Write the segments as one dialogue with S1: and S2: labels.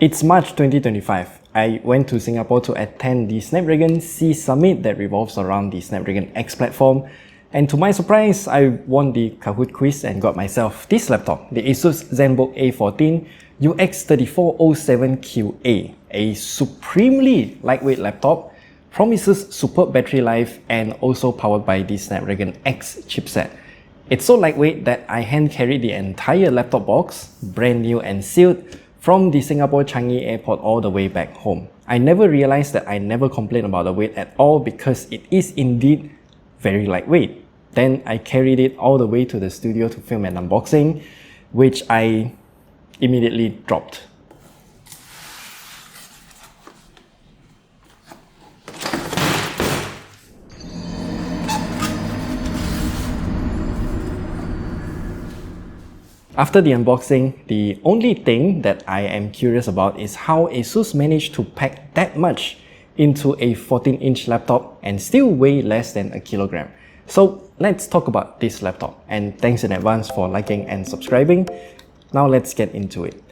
S1: It's March 2025. I went to Singapore to attend the Snapdragon C Summit that revolves around the Snapdragon X platform. And to my surprise, I won the Kahoot quiz and got myself this laptop, the ASUS Zenbook A14 UX3407QA, a supremely lightweight laptop, promises superb battery life and also powered by the Snapdragon X chipset. It's so lightweight that I hand carried the entire laptop box, brand new and sealed, from the Singapore Changi airport all the way back home. I never realized that I never complained about the weight at all because it is indeed very lightweight. Then I carried it all the way to the studio to film an unboxing, which I immediately dropped. After the unboxing, the only thing that I am curious about is how ASUS managed to pack that much into a 14-inch laptop and still weigh less than a kilogram. So let's talk about this laptop, and thanks in advance for liking and subscribing. Now let's get into it.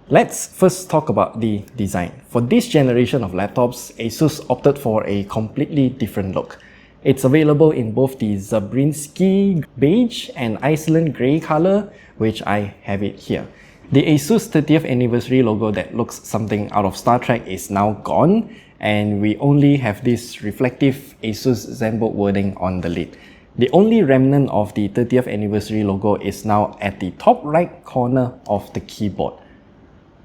S1: Let's first talk about the design. For this generation of laptops, ASUS opted for a completely different look. It's available in both the davinci beige and Iceland grey color, which I have it here. The ASUS 30th anniversary logo that looks something out of Star Trek is now gone, and we only have this reflective ASUS Zenbook wording on the lid. The only remnant of the 30th anniversary logo is now at the top right corner of the keyboard.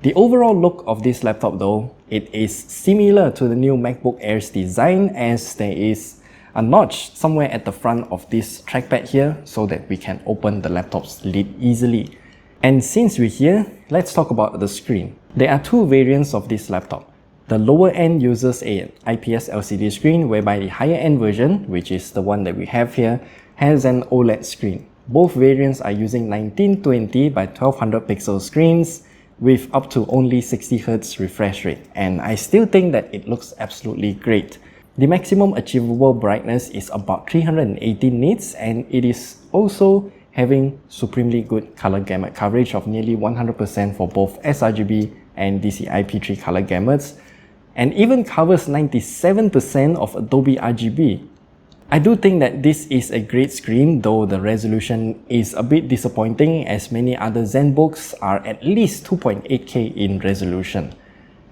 S1: The overall look of this laptop though, it is similar to the new MacBook Air's design, as there is a notch somewhere at the front of this trackpad here so that we can open the laptop's lid easily. And since we're here, let's talk about the screen. There are two variants of this laptop. The lower end uses an IPS LCD screen, whereby the higher end version, which is the one that we have here, has an OLED screen. Both variants are using 1920 by 1200 pixel screens with up to only 60Hz refresh rate, and I still think that it looks absolutely great. The maximum achievable brightness is about 318 nits, and it is also having supremely good color gamut coverage of nearly 100% for both sRGB and DCI-P3 color gamuts, and even covers 97% of Adobe RGB. I do think that this is a great screen, though the resolution is a bit disappointing, as many other Zenbooks are at least 2.8K in resolution.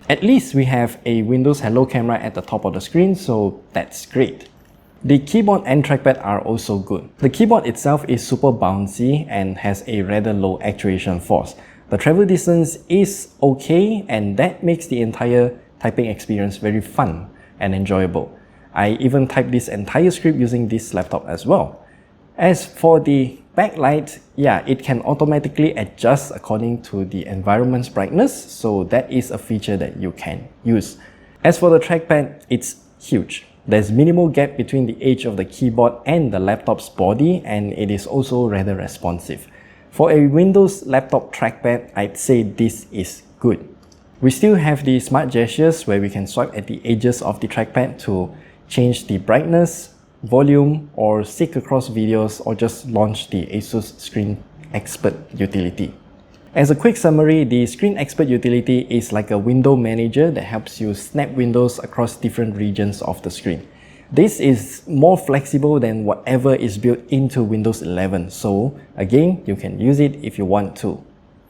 S1: At least we have a Windows Hello camera at the top of the screen, so that's great. The keyboard and trackpad are also good. The keyboard itself is super bouncy and has a rather low actuation force. The travel distance is okay, and that makes the entire typing experience very fun and enjoyable. I even typed this entire script using this laptop as well. As for the backlight, yeah, it can automatically adjust according to the environment's brightness, so that is a feature that you can use. As for the trackpad, it's huge. There's minimal gap between the edge of the keyboard and the laptop's body, and it is also rather responsive. For a Windows laptop trackpad, I'd say this is good. We still have the smart gestures where we can swipe at the edges of the trackpad to change the brightness, volume, or seek across videos, or just launch the ASUS Screen Expert utility. As a quick summary, the Screen Expert utility is like a window manager that helps you snap windows across different regions of the screen. This is more flexible than whatever is built into Windows 11, so again, you can use it if you want to.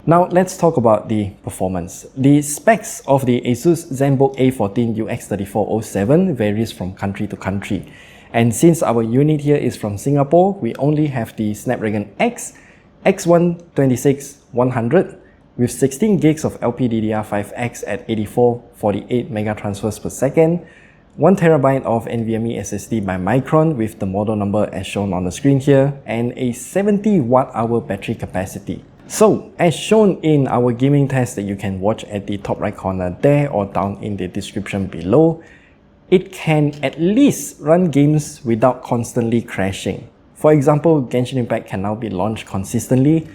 S1: Now let's talk about the performance. The specs of the ASUS Zenbook A14 UX3407 varies from country to country. And since our unit here is from Singapore, we only have the Snapdragon X X126-100 with 16 gigs of LPDDR5X at 8448 megatransfers per second, 1TB of NVMe SSD by Micron with the model number as shown on the screen here, and a 70 Wh battery capacity. So, as shown in our gaming test that you can watch at the top right corner there or down in the description below, it can at least run games without constantly crashing. For example, Genshin Impact can now be launched consistently,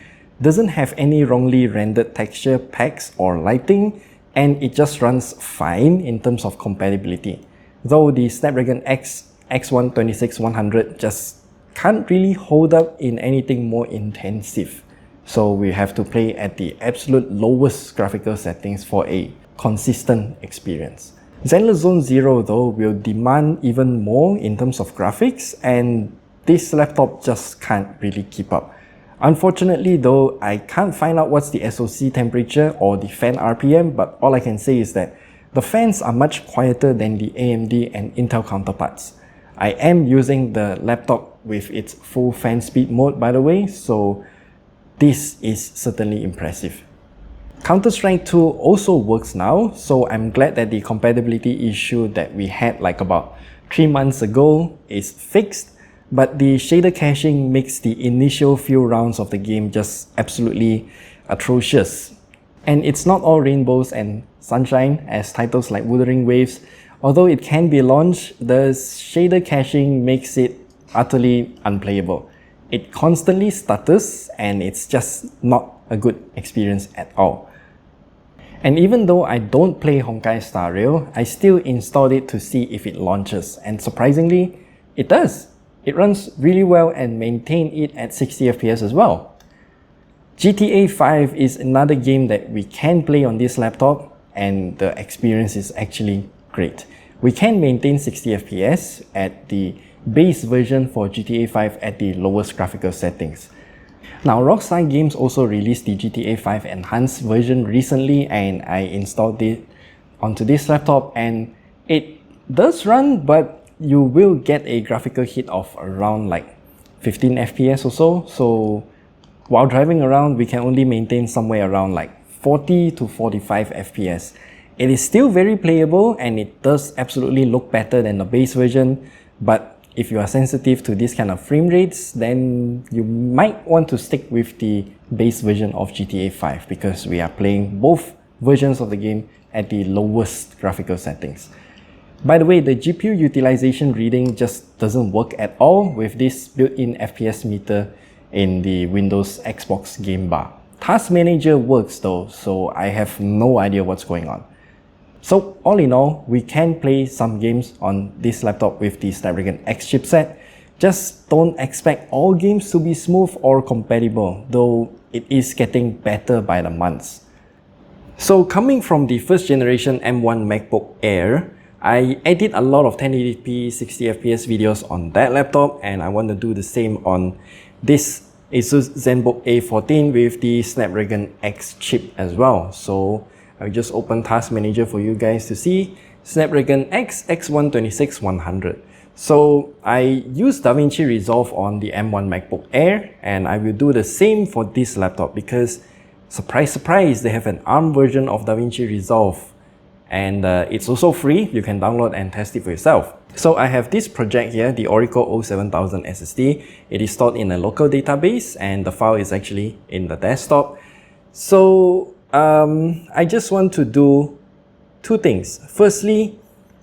S1: doesn't have any wrongly rendered texture packs or lighting, and it just runs fine in terms of compatibility. Though the Snapdragon X X126-100 just can't really hold up in anything more intensive. So we have to play at the absolute lowest graphical settings for a consistent experience. Zenless Zone Zero though will demand even more in terms of graphics, and this laptop just can't really keep up. Unfortunately though, I can't find out what's the SoC temperature or the fan RPM, but all I can say is that the fans are much quieter than the AMD and Intel counterparts. I am using the laptop with its full fan speed mode, by the way, so this is certainly impressive. Counter-Strike 2 also works now, so I'm glad that the compatibility issue that we had like about 3 months ago is fixed, but the shader caching makes the initial few rounds of the game just absolutely atrocious. And it's not all rainbows and sunshine as titles like Wuthering Waves. Although it can be launched, the shader caching makes it utterly unplayable. It constantly stutters and it's just not a good experience at all. And even though I don't play Honkai Star Rail, I still installed it to see if it launches, and surprisingly, it does. It runs really well and maintains it at 60 FPS as well. GTA 5 is another game that we can play on this laptop, and the experience is actually great. We can maintain 60 FPS at the base version for GTA 5 at the lowest graphical settings. Now, Rockstar Games also released the GTA 5 enhanced version recently, and I installed it onto this laptop, and it does run, but you will get a graphical hit of around like 15 FPS or so. So while driving around, we can only maintain somewhere around like 40 to 45 FPS. It is still very playable and it does absolutely look better than the base version, but if you are sensitive to this kind of frame rates, then you might want to stick with the base version of GTA 5 because we are playing both versions of the game at the lowest graphical settings. By the way, the GPU utilization reading just doesn't work at all with this built-in FPS meter in the Windows Xbox game bar. Task Manager works though, so I have no idea what's going on. So all in all, we can play some games on this laptop with the Snapdragon X chipset. Just don't expect all games to be smooth or compatible, though it is getting better by the months. So coming from the first generation M1 MacBook Air, I edit a lot of 1080p 60 FPS videos on that laptop, and I want to do the same on this ASUS Zenbook A14 with the Snapdragon X chip as well. So I'll just open Task Manager for you guys to see. Snapdragon X X126-100. So I use DaVinci Resolve on the M1 MacBook Air, and I will do the same for this laptop because, surprise, surprise, they have an ARM version of DaVinci Resolve. And it's also free. You can download and test it for yourself. So I have this project here, the Oracle O7000 SSD. It is stored in a local database and the file is actually in the desktop. So I just want to do two things. Firstly,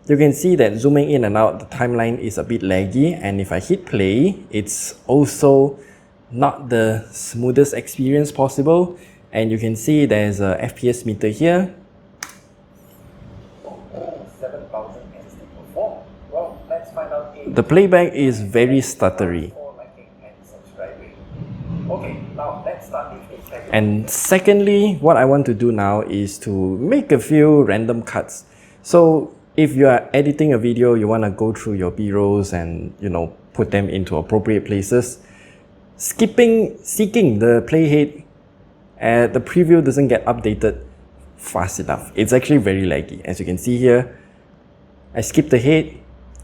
S1: you can see that zooming in and out, the timeline is a bit laggy, and if I hit play, it's also not the smoothest experience possible. And you can see there's a FPS meter here. The playback is very stuttery. And secondly, what I want to do now is to make a few random cuts. So if you are editing a video, you want to go through your B-rolls and put them into appropriate places. Seeking the playhead, the preview doesn't get updated fast enough. It's actually very laggy. As you can see here, I skip the head,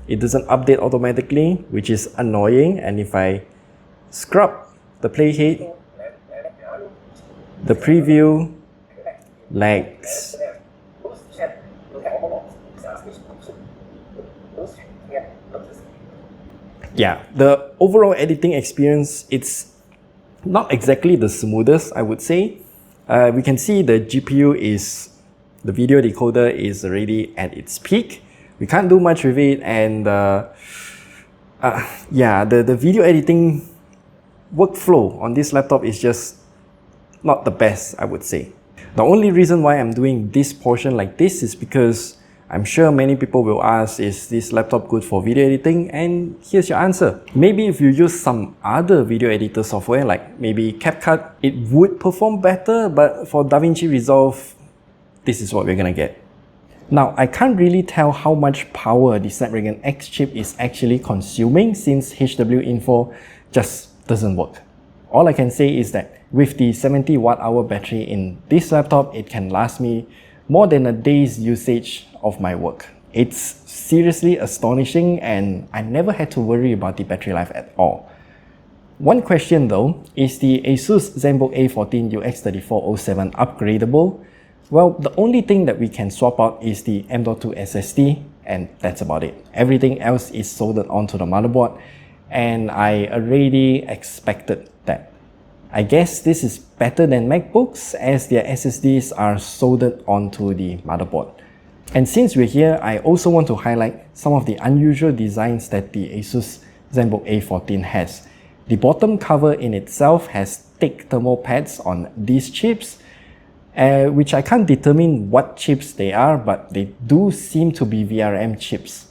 S1: it doesn't update automatically, which is annoying. And if I scrub the playhead, the preview lags. Yeah, the overall editing experience, it's not exactly the smoothest, I would say. We can see the GPU the video decoder is already at its peak. We can't do much with it, and yeah, the video editing workflow on this laptop is just not the best, I would say. The only reason why I'm doing this portion like this is because I'm sure many people will ask, is this laptop good for video editing? And here's your answer. Maybe if you use some other video editor software like maybe CapCut, it would perform better, but for DaVinci Resolve, this is what we're gonna get. Now, I can't really tell how much power the Snapdragon X chip is actually consuming since HW-Info just doesn't work. All I can say is that with the 70 watt-hour battery in this laptop, it can last me more than a day's usage of my work. It's seriously astonishing, and I never had to worry about the battery life at all. One question though, is the ASUS Zenbook A14 UX3407 upgradable? Well, the only thing that we can swap out is the M.2 SSD, and that's about it. Everything else is soldered onto the motherboard, and I already expected that. I guess this is better than MacBooks as their SSDs are soldered onto the motherboard. And since we're here, I also want to highlight some of the unusual designs that the ASUS Zenbook A14 has. The bottom cover in itself has thick thermal pads on these chips, which I can't determine what chips they are, but they do seem to be VRM chips.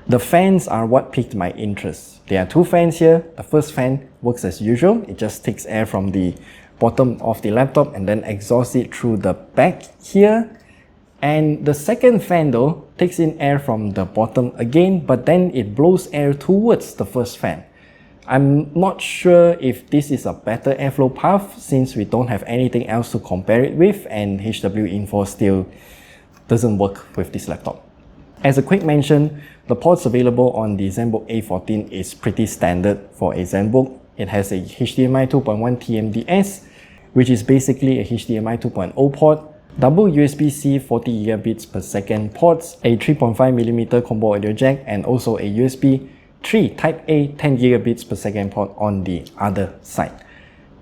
S1: The fans are what piqued my interest. There are two fans here. The first fan works as usual. It just takes air from the bottom of the laptop and then exhausts it through the back here. And the second fan though takes in air from the bottom again, but then it blows air towards the first fan. I'm not sure if this is a better airflow path since we don't have anything else to compare it with, and HW-Info still doesn't work with this laptop. As a quick mention, the ports available on the Zenbook A14 is pretty standard for a Zenbook. It has a HDMI 2.1 TMDS, which is basically a HDMI 2.0 port, double USB-C 40 gigabits per second ports, a 3.5mm combo audio jack, and also a USB 3 Type A 10 gigabits per second port on the other side.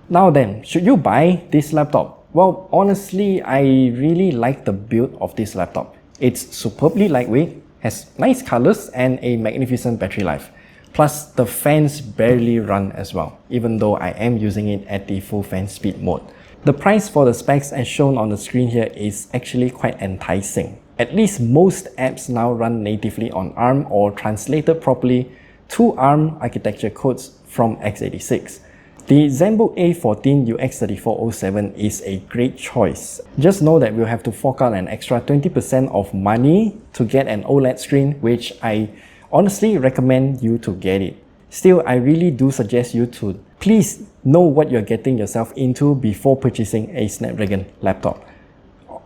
S1: Now then, should you buy this laptop? Well, honestly, I really like the build of this laptop. It's superbly lightweight, has nice colors, and a magnificent battery life. Plus, the fans barely run as well, even though I am using it at the full fan speed mode. The price for the specs as shown on the screen here is actually quite enticing. At least most apps now run natively on ARM or translated properly to ARM architecture codes from x86. The Zenbook A14 UX3407 is a great choice. Just know that we'll have to fork out an extra 20% of money to get an OLED screen, which I honestly recommend you to get it. Still, I really do suggest you to please know what you're getting yourself into before purchasing a Snapdragon laptop.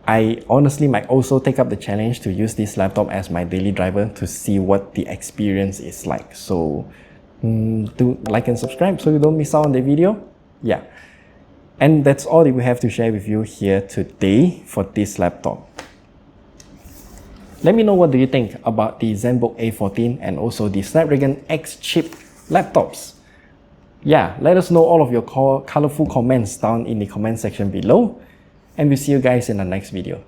S1: I honestly might also take up the challenge to use this laptop as my daily driver to see what the experience is like. So do like and subscribe so you don't miss out on the video. Yeah. And that's all that we have to share with you here today for this laptop. Let me know what do you think about the Zenbook A14 and also the Snapdragon X chip laptops. Yeah, let us know all of your colorful comments down in the comment section below. And we'll see you guys in the next video.